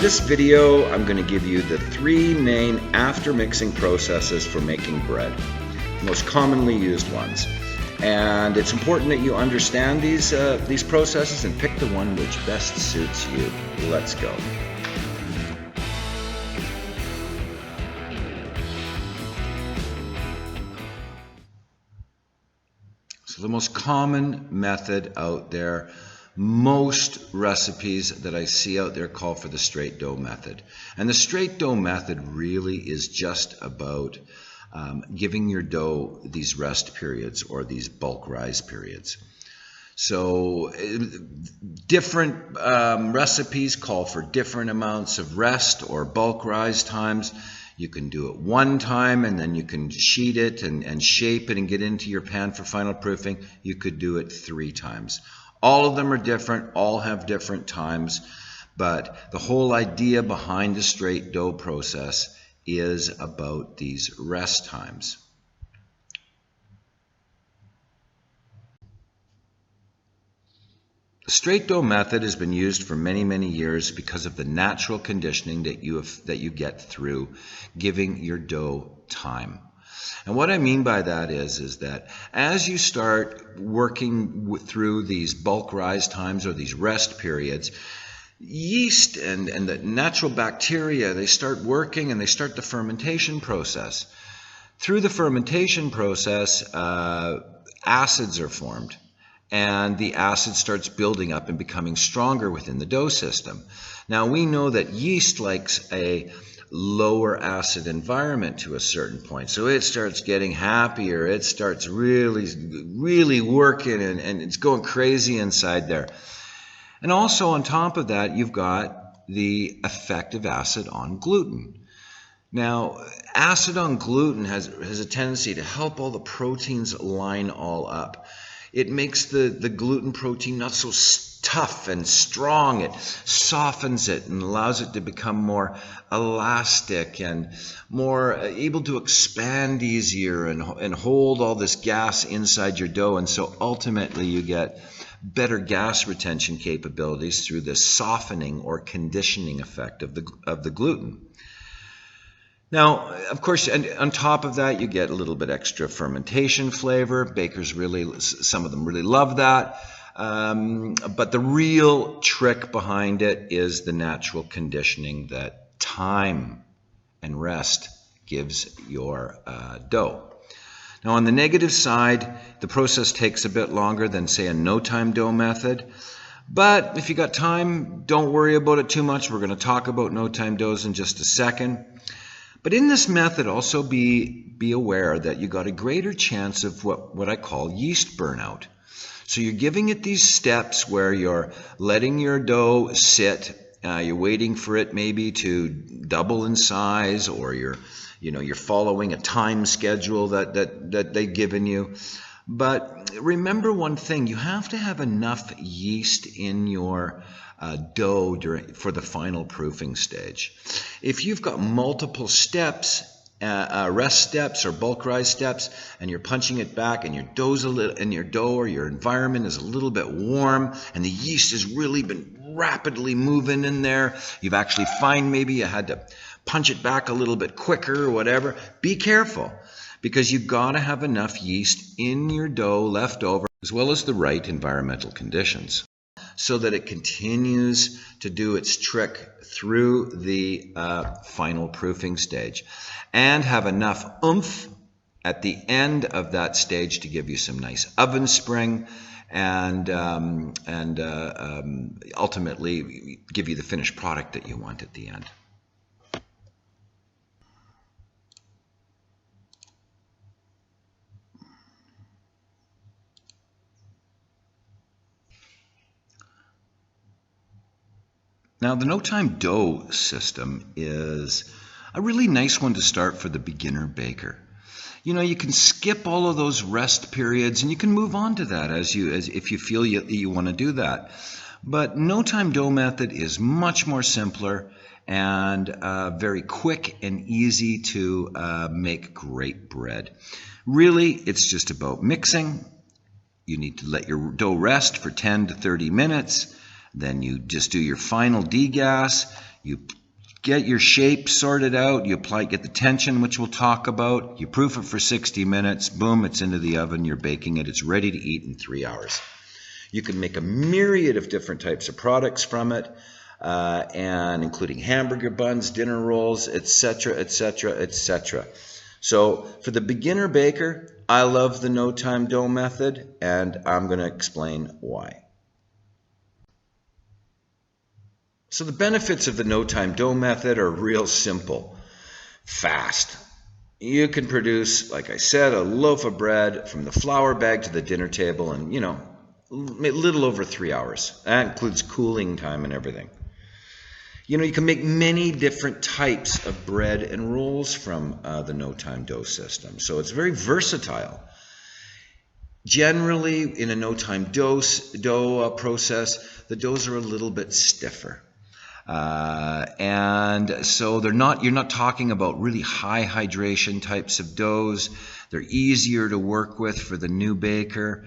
this video, I'm going to give you the 3 main after mixing processes for making bread, the most commonly used ones. And it's important that you understand these processes and pick the one which best suits you. Let's go. So the most common method out there, most recipes that I see out there call for the straight dough method. And the straight dough method really is just about giving your dough these rest periods or these bulk rise periods. So different recipes call for different amounts of rest or bulk rise times. You can do it one time and then you can sheet it and shape it and get into your pan for final proofing. You could do it 3 times. All of them are different, all have different times, but the whole idea behind the straight dough process is about these rest times. The straight dough method has been used for many, many years because of the natural conditioning that you get through giving your dough time. And what I mean by that is that as you start working through these bulk rise times or these rest periods, yeast and the natural bacteria, they start working and they start the fermentation process. Through the fermentation process, acids are formed. And the acid starts building up and becoming stronger within the dough system. Now we know that yeast likes a lower acid environment to a certain point. So it starts getting happier. It starts really working and it's going crazy inside there. And also on top of that, you've got the effect of acid on gluten. Now, acid on gluten has a tendency to help all the proteins line all up. It makes the gluten protein not so tough and strong. It softens it and allows it to become more elastic and more able to expand easier and hold all this gas inside your dough. And so ultimately you get better gas retention capabilities through this softening or conditioning effect of the gluten. Now, of course, and on top of that, you get a little bit extra fermentation flavor. Bakers some of them really love that. But the real trick behind it is the natural conditioning that time and rest gives your dough. Now, on the negative side, the process takes a bit longer than, say, a no-time dough method. But if you got time, don't worry about it too much. We're going to talk about no-time doughs in just a second. But in this method, also be aware that you got a greater chance of what I call yeast burnout. So you're giving it these steps where you're letting your dough sit. You're waiting for it maybe to double in size, or you're following a time schedule that they've given you. But remember one thing: you have to have enough yeast in your dough for the final proofing stage. If you've got multiple steps, rest steps or bulk rise steps, and you're punching it back, and your dough or your environment is a little bit warm, and the yeast has really been rapidly moving in there, you've actually find maybe you had to punch it back a little bit quicker or whatever. Be careful, because you've got to have enough yeast in your dough left over, as well as the right environmental conditions, so that it continues to do its trick through the final proofing stage, and have enough oomph at the end of that stage to give you some nice oven spring and ultimately give you the finished product that you want at the end. Now, the no-time dough system is a really nice one to start for the beginner baker. You know, you can skip all of those rest periods and you can move on to that if you feel you want to do that. But no-time dough method is much more simpler and very quick and easy to make great bread. Really, it's just about mixing. You need to let your dough rest for 10 to 30 minutes. Then you just do your final degas. You get your shape sorted out, you get the tension, which we'll talk about, you proof it for 60 minutes, boom, it's into the oven, you're baking it, it's ready to eat in 3 hours. You can make a myriad of different types of products from it, and including hamburger buns, dinner rolls, etc., etc., etc. So for the beginner baker, I love the no time dough method, and I'm going to explain why. So the benefits of the no time dough method are real simple. Fast. You can produce, like I said, a loaf of bread from the flour bag to the dinner table in, a little over 3 hours. That includes cooling time and everything. You can make many different types of bread and rolls from the no time dough system. So it's very versatile. Generally, in a no time dough process, the doughs are a little bit stiffer. And so you're not talking about really high hydration types of doughs. They're easier to work with for the new baker,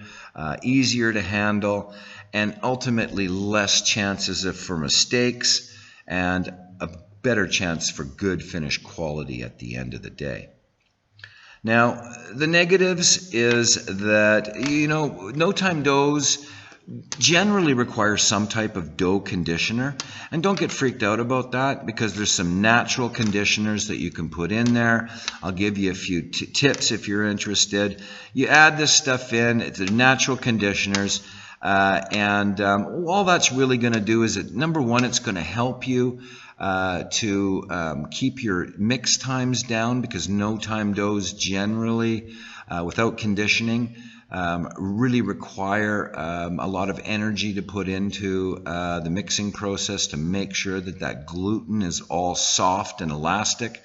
easier to handle, and ultimately less chances for mistakes and a better chance for good finished quality at the end of the day. Now, the negatives is that, no time doughs generally require some type of dough conditioner, and don't get freaked out about that because there's some natural conditioners that you can put in there. I'll give you a few tips if you're interested. You add this stuff in, it's the natural conditioners, and all that's really going to do is number one, it's going to help you to keep your mix times down, because no time doughs generally without conditioning really require a lot of energy to put into the mixing process to make sure that gluten is all soft and elastic.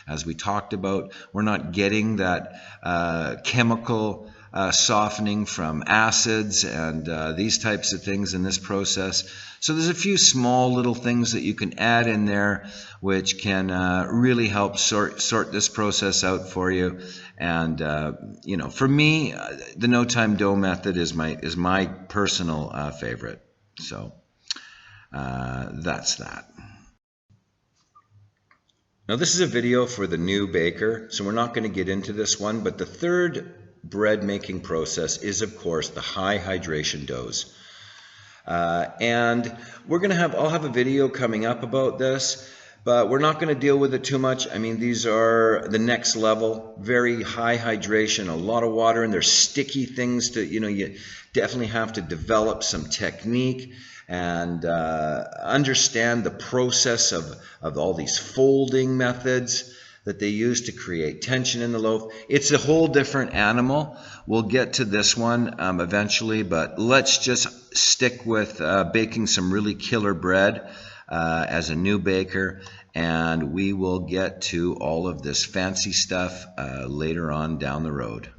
As we talked about, we're not getting that chemical softening from acids and these types of things in this process. So there's a few small little things that you can add in there which can really help sort this process out for you. And for me, the no time dough method is my personal favorite. So that's that. Now this is a video for the new baker, so we're not going to get into this one, but the third bread making process is, of course, the high hydration doughs. And I'll have a video coming up about this, but we're not going to deal with it too much. I mean, these are the next level, very high hydration, a lot of water, and they're sticky things you definitely have to develop some technique and understand the process of all these folding methods that they use to create tension in the loaf. It's a whole different animal. We'll get to this one eventually, but let's just stick with baking some really killer bread as a new baker, and we will get to all of this fancy stuff later on down the road.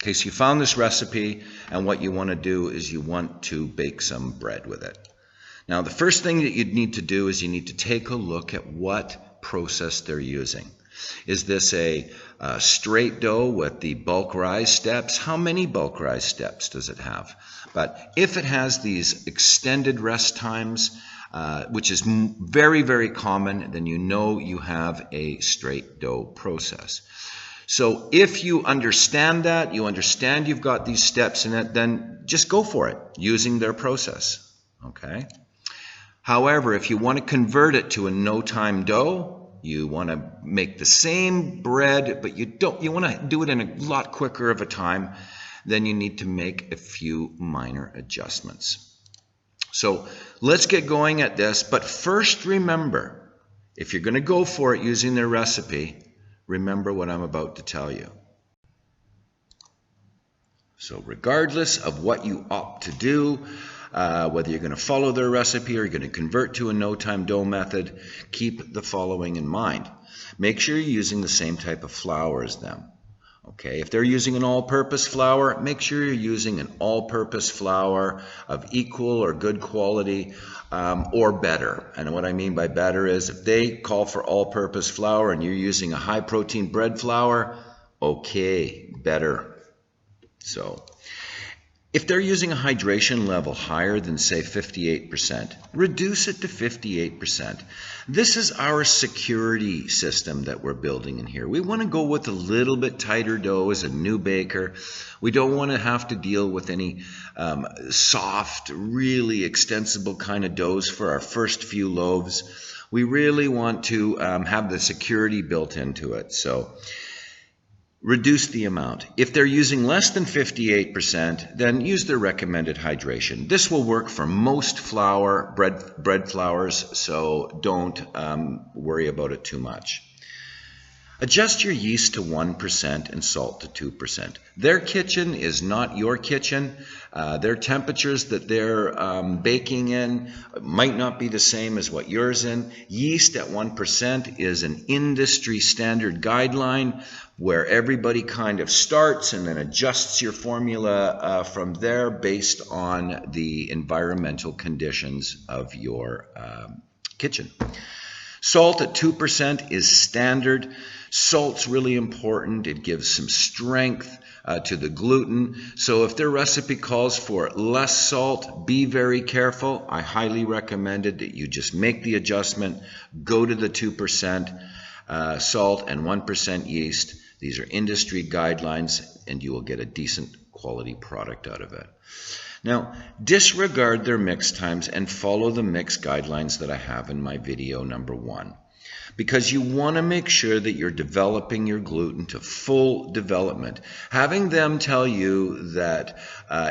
Okay, so you found this recipe, and what you want to do is you want to bake some bread with it. Now, the first thing that you need to do is you need to take a look at what process they're using. Is this a straight dough with the bulk rise steps? How many bulk rise steps does it have? But if it has these extended rest times, which is very, very common, then you have a straight dough process. So if you understand that, you understand you've got these steps in it, then just go for it using their process, okay? However, if you want to convert it to a no-time dough, you want to make the same bread, but you want to do it in a lot quicker of a time, then you need to make a few minor adjustments. So let's get going at this, but first remember, if you're going to go for it using their recipe, remember what I'm about to tell you. So regardless of what you opt to do, whether you're going to follow their recipe or you're going to convert to a no-time dough method, keep the following in mind. Make sure you're using the same type of flour as them. Okay, if they're using an all-purpose flour, make sure you're using an all-purpose flour of equal or good quality or better. And what I mean by better is if they call for all-purpose flour and you're using a high-protein bread flour, okay, better. So If they're using a hydration level higher than, say, 58%, reduce it to 58%. This is our security system that we're building in here. We want to go with a little bit tighter dough as a new baker. We don't want to have to deal with any soft, really extensible kind of doughs for our first few loaves. We really want to have the security built into it. So reduce the amount. If they're using less than 58%, then use their recommended hydration. This will work for most bread flours, so don't worry about it too much. Adjust your yeast to 1% and salt to 2%. Their kitchen is not your kitchen. Their temperatures that they're baking in might not be the same as what yours in. Yeast at 1% is an industry standard guideline where everybody kind of starts and then adjusts your formula from there based on the environmental conditions of your kitchen. Salt at 2% is standard. Salt's really important. It gives some strength to the gluten. So if their recipe calls for less salt, be very careful. I highly recommend it that you just make the adjustment, go to the 2% salt and 1% yeast. These are industry guidelines, and you will get a decent quality product out of it. Now, disregard their mix times and follow the mix guidelines that I have in my video number 1. Because you want to make sure that you're developing your gluten to full development. Having them tell you that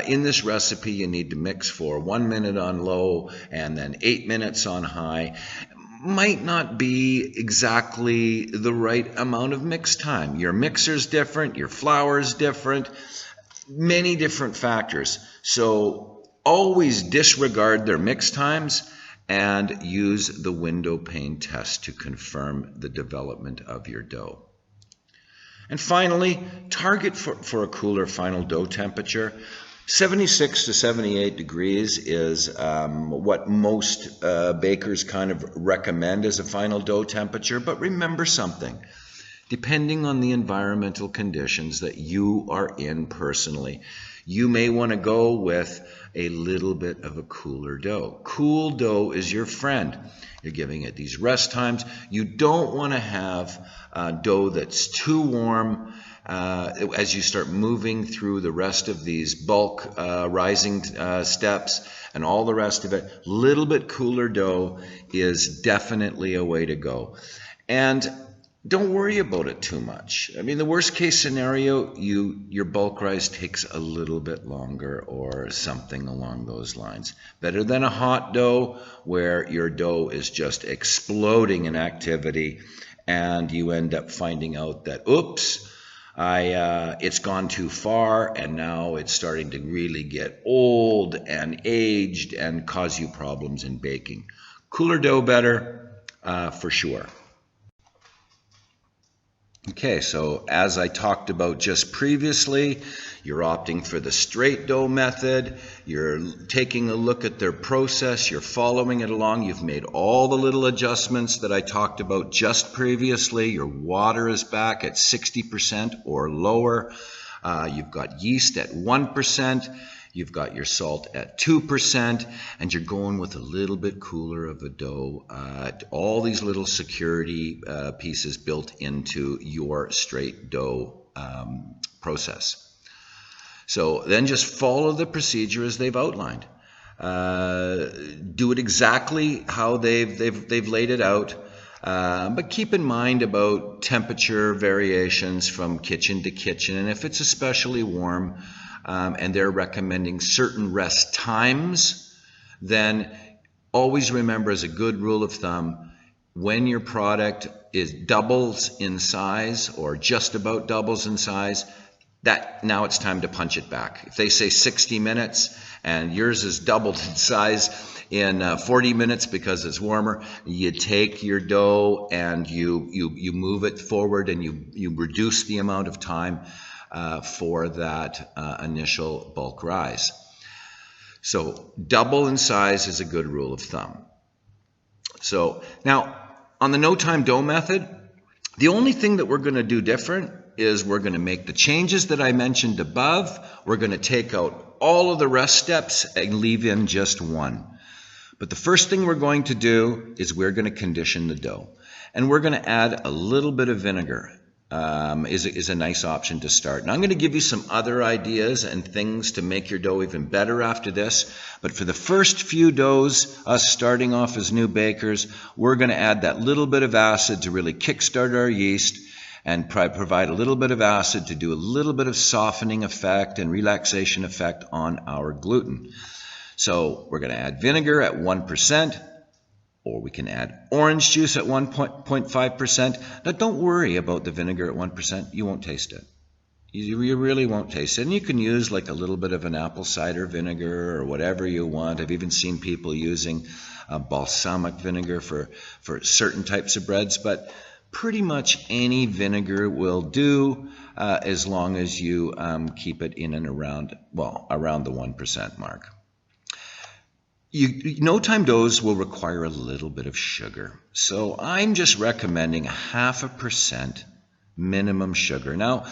in this recipe you need to mix for 1 minute on low and then 8 minutes on high might not be exactly the right amount of mix time. Your mixer's different, your flour's different, many different factors. So always disregard their mix times and use the window pane test to confirm the development of your dough. And finally, target for a cooler final dough temperature. 76 to 78 degrees is what most bakers kind of recommend as a final dough temperature. But remember something. Depending on the environmental conditions that you are in personally, you may want to go with a little bit of a cooler dough. Cool dough is your friend. You're giving it these rest times. You don't want to have dough that's too warm as you start moving through the rest of these bulk rising steps and all the rest of it. Little bit cooler dough is definitely a way to go. And don't worry about it too much. I mean, the worst case scenario, your bulk rise takes a little bit longer or something along those lines. Better than a hot dough where your dough is just exploding in activity and you end up finding out that, oops, it's gone too far and now it's starting to really get old and aged and cause you problems in baking. Cooler dough better for sure. Okay, so as I talked about just previously, you're opting for the straight dough method. You're taking a look at their process. You're following it along. You've made all the little adjustments that I talked about just previously. Your water is back at 60% or lower. You've got yeast at 1%. You've got your salt at 2%, and you're going with a little bit cooler of a dough. All these little security pieces built into your straight dough process. So then just follow the procedure as they've outlined. Do it exactly how they've laid it out. But keep in mind about temperature variations from kitchen to kitchen, and if it's especially warm, and they're recommending certain rest times, then always remember as a good rule of thumb, when your product is doubles in size or just about doubles in size, that now it's time to punch it back. If they say 60 minutes and yours is doubled in size in 40 minutes because it's warmer, you take your dough and you move it forward and you reduce the amount of time for that initial bulk rise. So double in size is a good rule of thumb. So now on the no time dough method, the only thing that we're going to do different is we're going to make the changes that I mentioned above. We're going to take out all of the rest steps and leave in just one. But the first thing we're going to do is we're going to condition the dough. And we're going to add a little bit of vinegar. Is a nice option to start. Now I'm going to give you some other ideas and things to make your dough even better after this. But for the first few doughs, us starting off as new bakers, we're going to add that little bit of acid to really kickstart our yeast and provide a little bit of acid to do a little bit of softening effect and relaxation effect on our gluten. So we're going to add vinegar at 1%. Or we can add orange juice at 1.5%. Now don't worry about the vinegar at 1%. You won't taste it. You really won't taste it. And you can use like a little bit of an apple cider vinegar or whatever you want. I've even seen people using balsamic vinegar for certain types of breads. But pretty much any vinegar will do as long as you keep it in and around, well, around the 1% mark. No-time doughs will require a little bit of sugar. So I'm just recommending 0.5% minimum sugar. Now,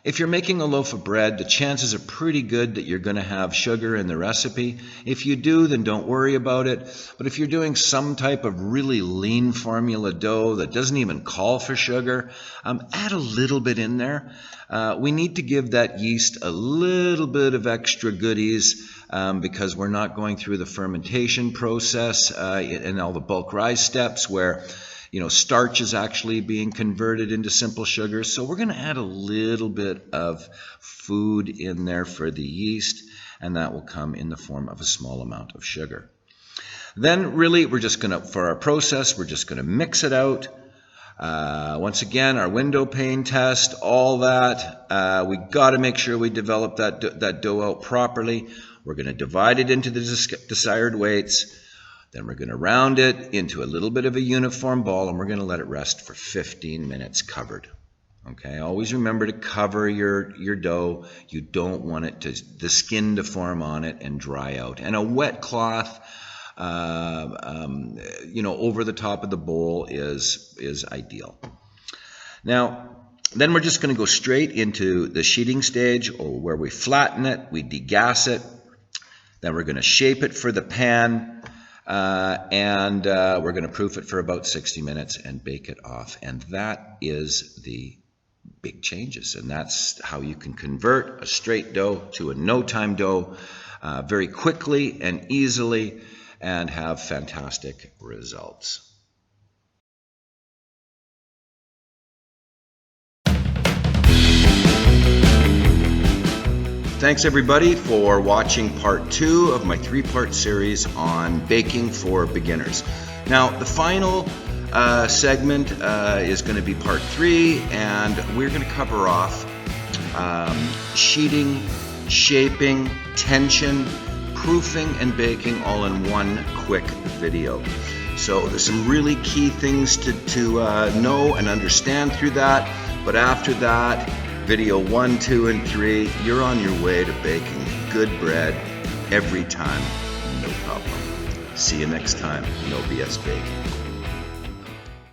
if you're making a loaf of bread, the chances are pretty good that you're going to have sugar in the recipe. If you do, then don't worry about it. But if you're doing some type of really lean formula dough that doesn't even call for sugar, add a little bit in there. We need to give that yeast a little bit of extra goodies because we're not going through the fermentation process and all the bulk rise steps where starch is actually being converted into simple sugars. So we're going to add a little bit of food in there for the yeast, and that will come in the form of a small amount of sugar. Then really we're just going to, for our process, we're just going to mix it out. Once again, our window pane test, all that. We got to make sure we develop that dough out properly. We're going to divide it into the desired weights. Then we're going to round it into a little bit of a uniform ball, and we're going to let it rest for 15 minutes covered. Okay, always remember to cover your dough. You don't want the skin to form on it and dry out. And a wet cloth, over the top of the bowl is ideal. Now, then we're just going to go straight into the sheeting stage, or where we flatten it, we degas it. Then we're going to shape it for the pan. And we're going to proof it for about 60 minutes and bake it off. And that is the big changes. And that's how you can convert a straight dough to a no-time dough very quickly and easily and have fantastic results. Thanks everybody for watching part 2 of my 3-part series on baking for beginners. Now the final segment is going to be part 3, and we're going to cover off sheeting, shaping, tension, proofing, and baking all in one quick video. So there's some really key things to know and understand through that, but after that, video 1, 2, and 3, you're on your way to baking good bread every time, no problem. See you next time, No BS Baking.